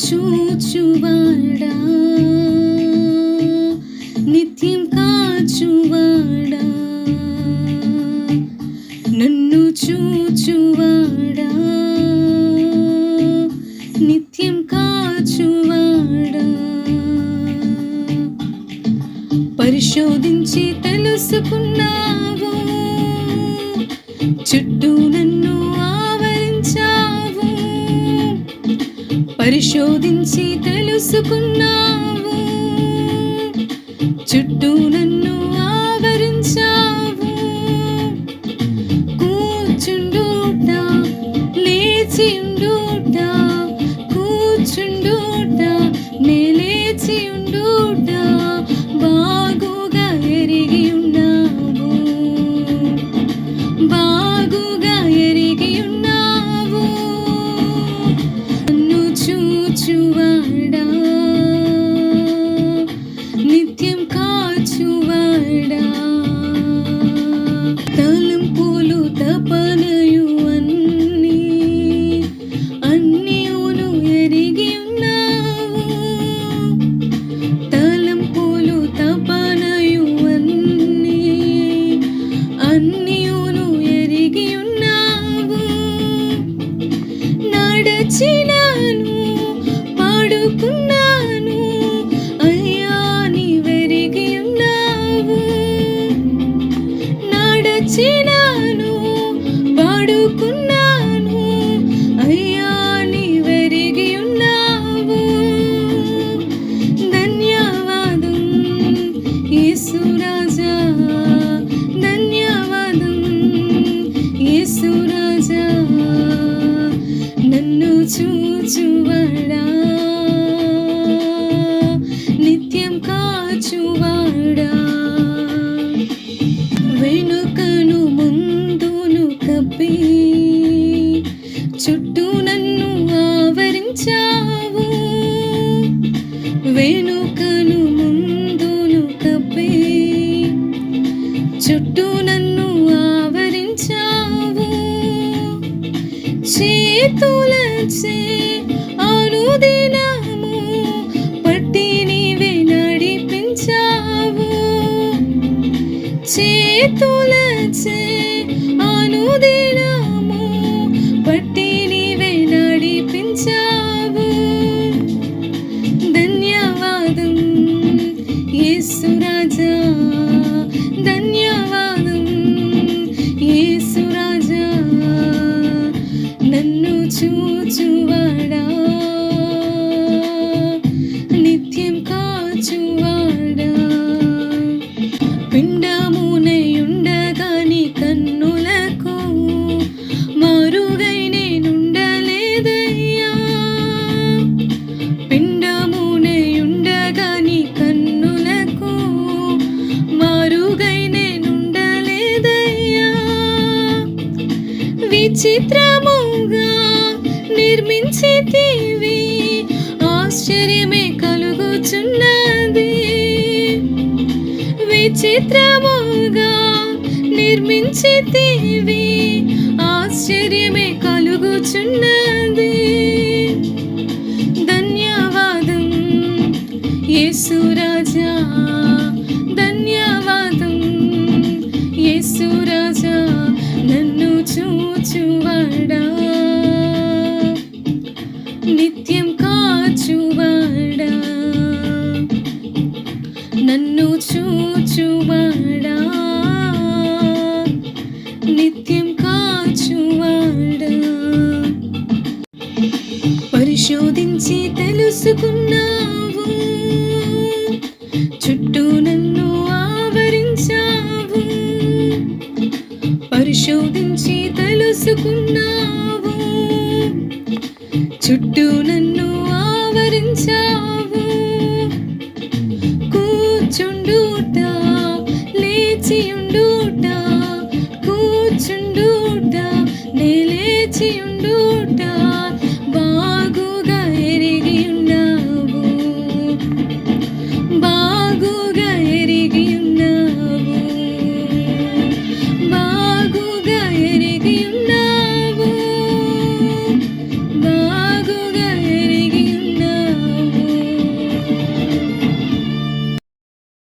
చూచువాడా, నిత్యం కాచువాడా, నన్ను చూచువాడా, నిత్యం కాచువాడా, పరిశోధించి తెలుసుకున్నావు, చుట్టూ నన్ను ఆవరించావు, పరిశోధించి తెలుసుకున్నావు, చుట్టూ నన్ను ఆవరించావు, కూర్చుండుట లేచియుండుట, కూర్చుండుట నే లేచియుండుట బాగుగా ఎరిగి ఉన్నావు, బాగుగా ఎరిగి ఉన్నావు, నన్ను చూచువాడా, నిత్యం కాచువాడా, తలంపులు తపనయు అన్నీయును ఎరిగి ఉన్నావు, తలంపులు తపనయు అన్నీయును ఎరిగి ఉన్నావు, నడచినాను పాడుకున్నాను అయ్యా నీవెరిగి ఉన్నావు, నడచినాను పాడుకున్నాను అయ్యా నీవెరిగి ఉన్నావు, ధన్యవాదం యేసు రాజా, ధన్యవాదం యేసు రాజా, నన్ను చూచువాడా, నిత్యం కాచువాడా, వెనుకను ముందును కప్పి చుట్టూ నన్ను ఆవరించావు, వెనుకను ముందును కప్పి చుట్టూ నన్ను ఆవరించావు, చేతులచే అనుదినము పట్టి నీవే నడిపించావు, చేతులచే అనుదినము పట్టి నీవే నడిపించావు, ధన్యవాదం యేసు రాజా, ధన్యవాదం యేసు రాజా, నన్ను చూచువాడా, నిత్యం కాచువాడా, పిండమునయుండగా నీ కన్నులకు మారుగై నేనుండలేదయ్యా, పిండమునయుండగా నీ కన్నులకు మారుగై నేనుండలేదయ్యా, విచిత్రముగా నిర్మించితివి ఆశ్చర్యమే కలుగుచున్నది, విచిత్రముగా నిర్మించితివి ఆశ్చర్యమే కలుగుచున్నది, ధన్యవాదం యేసు రాజా, ధన్యవాదం యేసు రాజా, నన్ను చూచువాడా, నిత్యం కాచువాడా, నన్ను చూచువాడా, నిత్యం కాచువాడా, పరిశోధించి తెలుసుకున్నావు, చుట్టూ నన్ను ఆవరించావు, పరిశోధించి తెలుసుకున్నావు, చుట్టూ నన్ను ఆవరించావు, కూర్చుండుట లేచి